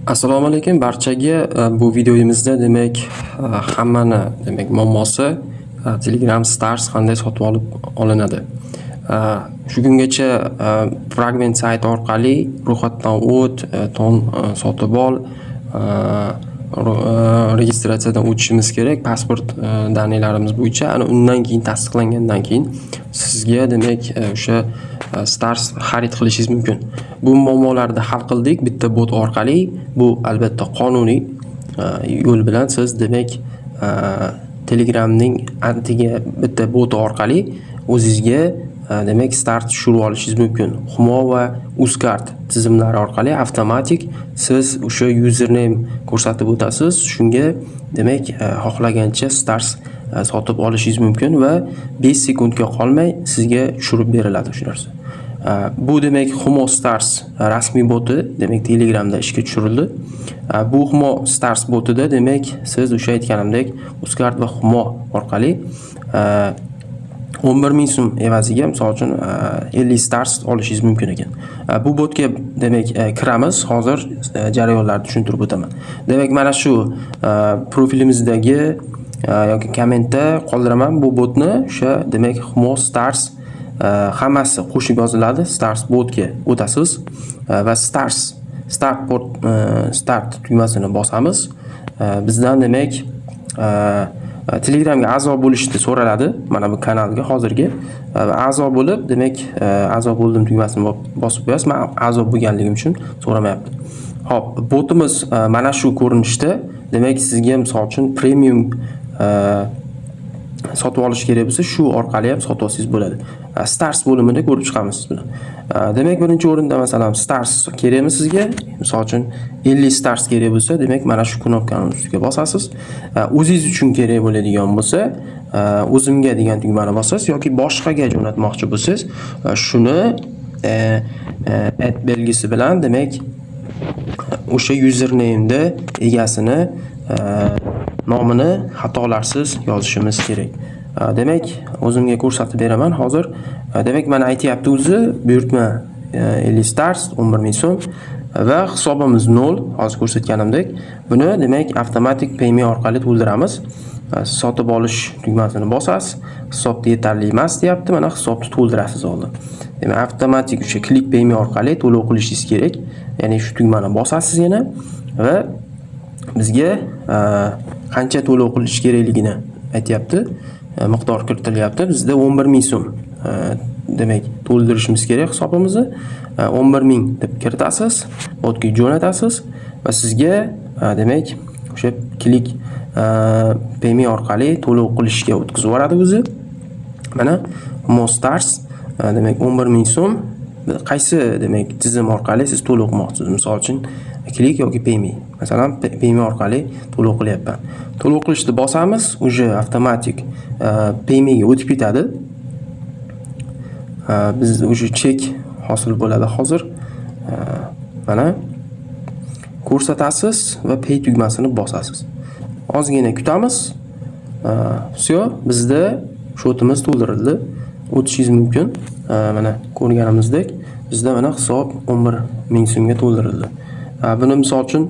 Assalomu alaykum barchaga. Bu videomizda hammani muammosi Telegram Stars qanday sotib olinadi. Shu kungacha Fragment sayt orqali ro'yxatdan o't, ton sotib ol, registratsiyadan o'tishimiz kerak. Pasport daniylarimiz bo'yicha ana undan keyin tasdiqlangandan keyin sizga o'sha Stars xarid qilishingiz mumkin. Bu muammolarni hal qildik bitta bot orqali. Bu albatta qonuniy yo'l bilan siz Telegramning antiga bitta bot orqali o'zingizga Start tushirib olishingiz mumkin. Humo va Uzcard tizimlari orqali avtomatik siz o'sha username ko'rsatib o'tasiz. Shunga xohlagancha Stars sotib olishingiz mumkin va 5 sekundga qolmay sizga tushirib beriladi shu narsa. Bu Humo Stars rasmiy boti Telegramda ishga tushirildi. Bu Humo Stars botida siz o'sha aytganimdek Uzcard va Humo orqali 11,000 so'm evaziga misol uchun 50 Stars olishingiz mumkin ekan. Bu botga kiramiz. Hozir jarayonlarni tushuntirib o'taman. Mana shu profilimizdagi yoki kommentda qoldiraman bu botni. O'sha Humo Stars hammasi qo'shib yoziladi. Stars botga o'tasiz va Start tugmasini bosamiz. Bizdan Telegramga a'zo bo'lishni so'raladi. Mana bu kanalga hozirgi a'zo bo'lib, a'zo bo'ldim tugmasini bosib qo'yasiz. Men a'zo bo'lganligim uchun so'ramayapti. Xo'p, botimiz mana shu ko'rinishda. Sizga misol uchun premium sotib olish kerak bo'lsa, shu orqali ham sotib olsangiz bo'ladi. Stars bo'limida ko'rib chiqamiz siz bilan. Birinchi o'rinda masalan Stars kerakmi sizga? Misol uchun 50 Stars kerak bo'lsa, mana shu knopkani ustiga bosasiz. O'zingiz uchun kerak bo'ladigan bo'lsa, o'zimga degan tugmani bosasiz yoki boshqaga jo'natmoqchi bo'lsangiz, shuni belgisi bilan o'sha username egasini nomini xatolarsiz yozishimiz kerak. O'zimga ko'rsatib beraman hozir. Mana aytyapti o'zi buyurtma 50 Stars 11,000 so'm va hisobimiz 0. Hozir ko'rsatganimdek, buni avtomatik payme orqali to'ldiramiz. Sotib olish tugmasini bosasiz. Hisobda yetarli emas deyapti. Mana hisobni to'ldirasiz oldin. Avtomatik o'sha klik payme orqali to'lov qilishingiz kerak. Ya'ni shu tugmani bosasiz yana va bizga qancha to'lov qilish kerakligini aytyapti. Miqdor kiritilyapti. Bizda 11,000 so'm to'ldirishimiz kerak hisobimizni. 11,000 deb kiritasiz, botga jo'natasiz va sizga o'sha klik payme orqali to'lov qilishga o'tkazib yuboradi o'zi. Mana Humo Stars 11,000 so'm qaysi tizim orqali siz to'lov qilmoqchisiz? Misol uchun klik yoki payme. Masalan, payme orqali to'lov qilyapman. To'lov qilishni bosamiz, uje avtomatik paymega o'tib ketadi. Biz uje chek hosil bo'ladi hozir. Mana ko'rsatasiz va pay tugmasini bosasiz. Ozgina kutamiz. Все, bizda shotimiz to'ldirildi. O'tishingiz mumkin. Mana ko'rganimizdek, bizda mana hisob 11,000 so'mga to'ldirildi. Buni misol uchun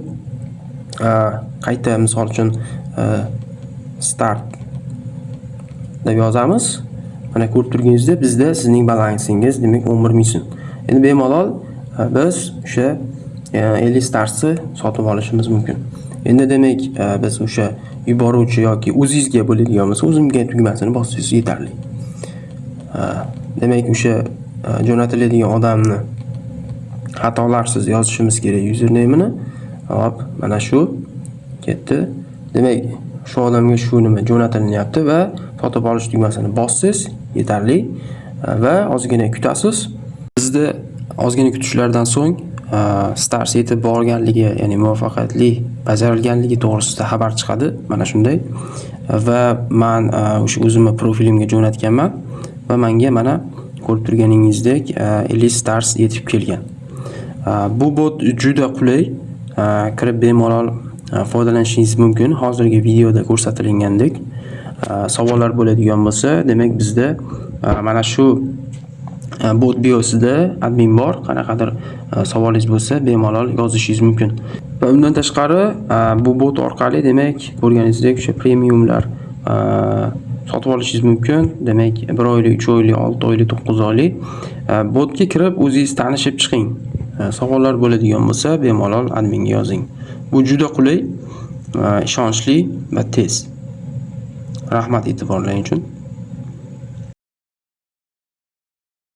qayta misol uchun Start deb yozamiz. Mana ko'rib turganingizdek, bizda sizning balansingiz 11,000 so'm. Endi bemalol biz o'sha 50 Starsni sotib olishimiz mumkin. Endi biz o'sha yuboruvchi yoki o'zingizga bo'ladigan bo'lsa, o'zimga tugmasini bossangiz yetarli. O'sha jo'natiladigan odamni xatolarsiz yozishimiz kerak username'ini. Hop, mana shu ketdi. Shu odamga shu nima jo'natilyapti va sotib olish tugmasini bossangiz yetarli va ozgina kutasiz. Bizda ozgina kutishlardan so'ng Stars yetib borganligi, ya'ni muvaffaqiyatli bajarilganligi to'g'risida xabar chiqadi. Mana shunday. Va men o'sha o'zimning profilimga jo'natganman va menga mana ko'rib turganingizdek 50 Stars yetib kelgan. Bu bot juda qulay. Kirib bemalol foydalanishingiz mumkin. Hozirgi videoda ko'rsatilgandek savollar bo'ladigan bo'lsa, bizda mana shu bot biosida admin bor. Qanaqadir savolingiz bo'lsa bemalol yozishingiz mumkin. Va undan tashqari bu bot orqali demak ko'rganingizdek o'sha premiumlar sotib olishingiz mumkin. Demak 1 oylik, 3 oylik, 6 oylik, 9 oylik botga kirib o'zingiz tanishib chiqing. Savollar bo'ladigan bo'lsa bemalol adminga yozing. Bu juda qulay, ishonchli va tez. Rahmat e'tiborlaring uchun.